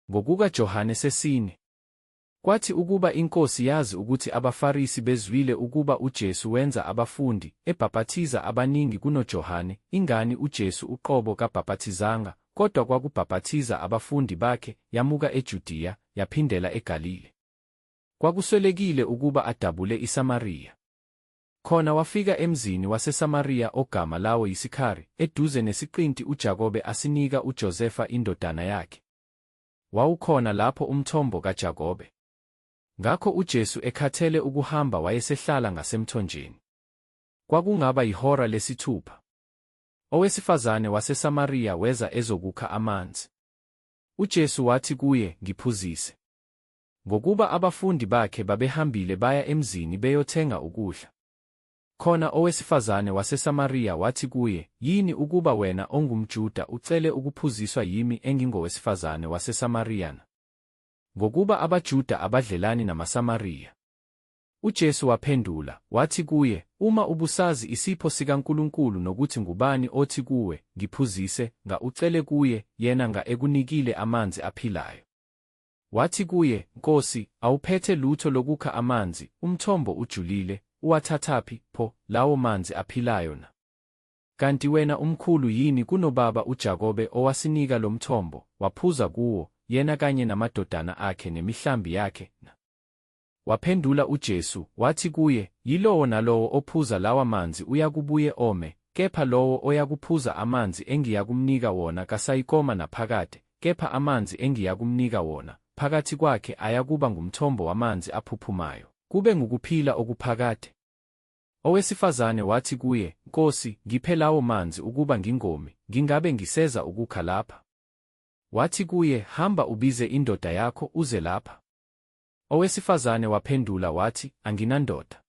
NgokukaJohane 4. Kwathi ukuba iNkosi yazi ukuthi abaFarisi bezwile ukuba uJesu wenza abafundi ebhaphathiza abaningi kunoJohane, ingani uJesu uqobo kabhaphathizanga, kodwa kwakubhaphathiza abafundi bakhe, yamuka eJudiya, yaphindela eGalile. Kwakuswelekile ukuba adabule iSamariya. Khona wafika emzini waseSamariya ogama lawo yiSikhari, eduze nesiqinti uJakobe asinika uJosefa indodana yakhe. Wawukhona lapho umthombo kaJakobe. Ngakho uJesu ekhathele ukuhamba wayesehlala ngasemthonjeni. Kwakungaba yihora lesithupha. Owesifazane waseSamariya weza ezokukha amanzi. UJesu wathi kuye, "Ngiphuzise." Ngokuba abafundi bakhe babehambile baya emzini beyothenga ukudla. Khona owesifazane waseSamariya wathi kuye, "Yini ukuba wena ongumJuda ucele ukuphuziswa yimi engingowesifazane waseSamariya na?" Ngokuba abaJuda abadlelani namaSamariya. UJesu waphendula, wathi kuye, "Uma ubusazi isipho sikaNkulunkulu nokuthi ngubani othi kuwe, ngiphuzise, nga ucele kuye, yena nga ekunikile amanzi aphilayo." Wathi kuye, "Nkosi, awuphethe lutho lokukha amanzi, umthombo ujulile, uwathathaphi pho lawo manzi aphilayo na? Kanti wena umkhulu yini kunobaba uJakobe owasinika lo mthombo, waphuza kuwo, yena kanye namadodana akhe nemihlambi yakhe na?" Waphendula uJesu, wathi kuye, "Yilowo nalowo ophuza lawa manzi uyakubuye ome, kepha lowo oyakuphuza amanzi engiyakumnika wona kasayikoma naphakade, kepha amanzi engiyakumnika wona, phakathi kwakhe ayakuba ngumthombo wamanzi aphuphumayo, kube ngukuphila okuphakade." Owesifazane wathi kuye, "Nkosi, ngiphe lawo manzi ukuba ngingomi, ngingabe ngiseza ukukha lapha." Wathi kuye, "Hamba ubize indoda yakho uze lapha." Owesifazane waphendula wathi, "Anginandoda."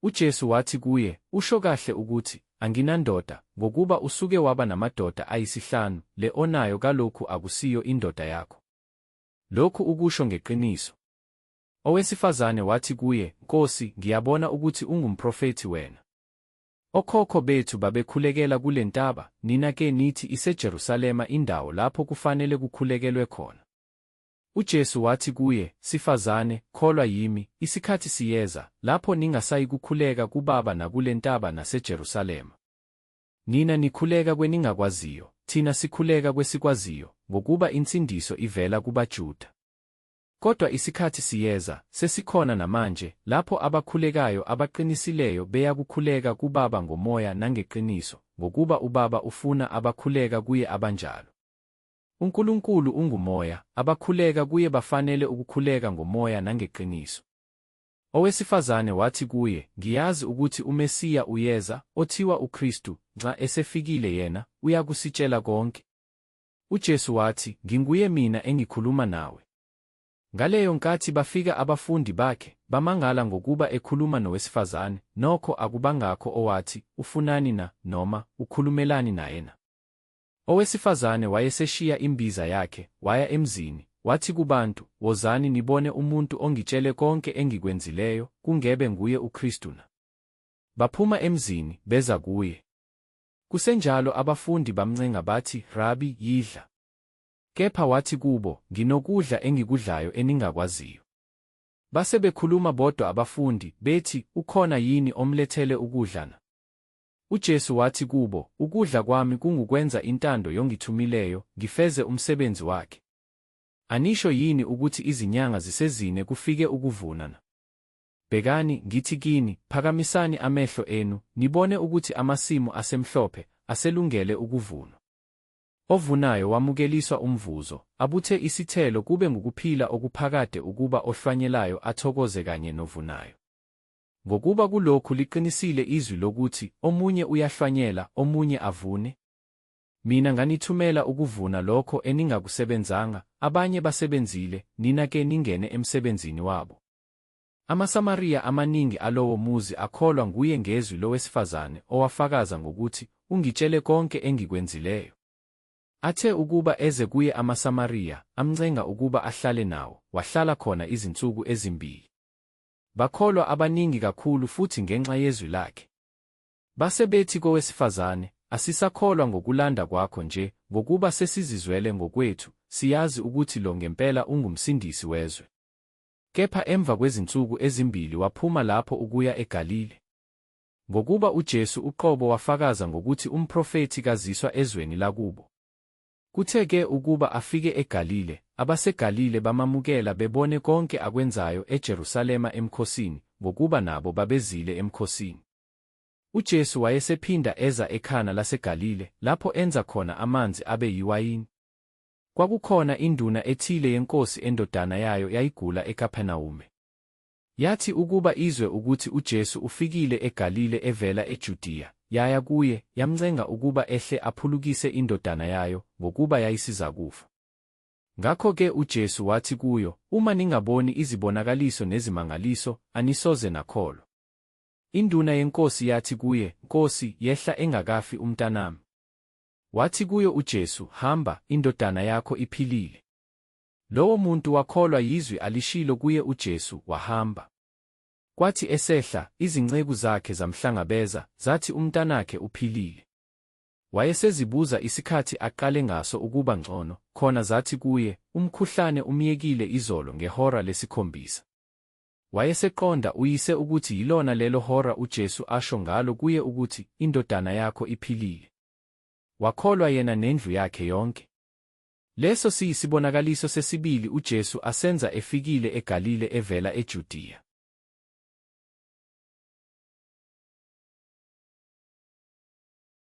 UJesu wathi kuye, "Usho kahle ukuthi, anginandoda, ngokuba usuke waba namadoda ayisihlanu, le onayo kalokhu akusiyo indoda yakho. Lokhu ukusho ngeqiniso." Owesifazane wathi kuye, "Nkosi, ngiyabona ukuthi ungumprofethi wena. Okhokho bethu babekhulekela kule ntaba, nina-ke nithi iseJerusalema indawo lapho kufanele kukhulekelwe khona." UJesu wathi kuye, "Sifazane, kholwa yimi, isikhathi siyeza, lapho ningasayikukhuleka kuBaba nakule ntaba naseJerusalema. Nina nikhuleka kweningakwaziyo, thina sikhuleka kwesikwaziyo, ngokuba insindiso ivela kubaJuda. Kodwa isikhathi siyeza, sesikhona namanje, lapho abakhulekayo abaqinisileyo beyakukhuleka kuBaba ngomoya nangeqiniso, ngokuba uBaba ufuna abakhuleka kuye abanjalo. UNkulunkulu ungumoya, abakhuleka kuye bafanele ukukhuleka ngomoya nangeqiniso." Owesifazane wathi kuye, "Ngiyazi ukuthi uMesiya uyeza, othiwa uKristu, nxa esefikile yena, uyakusitshela konke." UJesu wathi, "Nginguye mina engikhuluma nawe." Ngaleyo nkathi bafika abafundi bakhe, bamangala ngokuba ekhuluma nowesifazane, nokho akubangakho owathi, "Ufunani na?" noma "Ukhulumelani naye na?" Owesifazane wayeseshiya imbiza yakhe, waya emzini, wathi kubantu, "Wozani nibone umuntu ongitshele konke engikwenzileyo, kungebe nguye uKristu na?" Baphuma emzini, beza kuye. Kusenjalo abafundi bamncenga bathi, "Rabi, yidla." Kepha wathi kubo, "Nginokudla engikudlayo eningakwaziyo." Base bekhuluma bodwa abafundi, bethi, "Ukhona yini omlethele ukudla na?" UJesu wathi kubo, "Ukudla kwami kungukwenza intando yongithumileyo, ngifeze umsebenzi wakhe. Anisho yini ukuthi izinyanga zisezine kufike ukuvuna na? Bhekani, ngithi kini, phakamisani amehlo enu, nibone ukuthi amasimu asemhlophe aselungele ukuvunwa. Ovunayo wamukeliswa umvuzo, abuthe isithelo kube ngukuphila okuphakade ukuba ohlwanyelayo athokoze kanye novunayo. Ngokuba kulokhu liqinisile izwi lokuthi, omunye uyahlwanyela, omunye avune. Mina nganithumela ukuvuna lokho eningakusebenzanga, abanye basebenzile, nina-ke ningene emsebenzini wabo." AmaSamariya amaningi alowo muzi akholwa nguye ngezwi lowesifazane owafakaza ngokuthi, "Ungitshele konke engikwenzileyo." Athe ukuba eze kuye amaSamariya, amncenga ukuba ahlale nawo, wahlala khona izinsuku ezimbili. Bakholwa abaningi kakhulu futhi ngenxa yezwi lakhe. Base bethi kowesifazane, "Asisakholwa ngokulanda kwakho nje, ngokuba sesizizwele ngokwethu, siyazi ukuthi lo ngempela ungumsindisi wezwe." Kepha emva kwezinsuku ezimbili waphuma lapho ukuya eGalile. Ngokuba uJesu uqobo wafakaza ngokuthi umprofethi kaziswa ezweni lakubo. Kuthe-ke ukuba afike eGalile, abaseGalile bamamukela bebone konke akwenzayo eJerusalema emkhosini, ngokuba nabo babezile emkhosini. UJesu wayesephinda eza eKhana laseGalile, lapho enza khona amanzi abe yiwayini. Kwakukhona induna ethile yenkosi endodana yayo yayigula eKhaphenawume. Yathi ukuba izwe ukuthi uJesu ufikile eGalile evela eJudiya, yaya kuye, yamncenga ukuba ehle aphulukise indodana yayo, ngokuba yayisiza kufa. Ngakho-ke uJesu wathi kuyo, "Uma ningaboni izibonakaliso nezimangaliso, anisoze nakholwa." Induna yenkosi yathi kuye, "Nkosi, yehla engakafi umntanami." Wathi kuyo uJesu, "Hamba, indodana yakho iphilile." Lowo muntu wakholwa yizwi alishilo kuye uJesu, wahamba. Kwathi esehla, izinceku zakhe zamhlangabeza, zathi umntanakhe uphilile. Wayesezibuza isikhathi aqale ngaso ukuba ngcono, khona zathi kuye, "Umkhuhlane umyekile izolo ngehora lesikhombisa." Wayeseqonda uyise ukuthi yilona lelo hora uJesu asho ngalo kuye ukuthi, "Indodana yakho iphilile." Wakholwa yena nendlu yakhe yonke. Leso siyisibonakaliso sesibili uJesu asenza efikile eGalile evela eJudiya.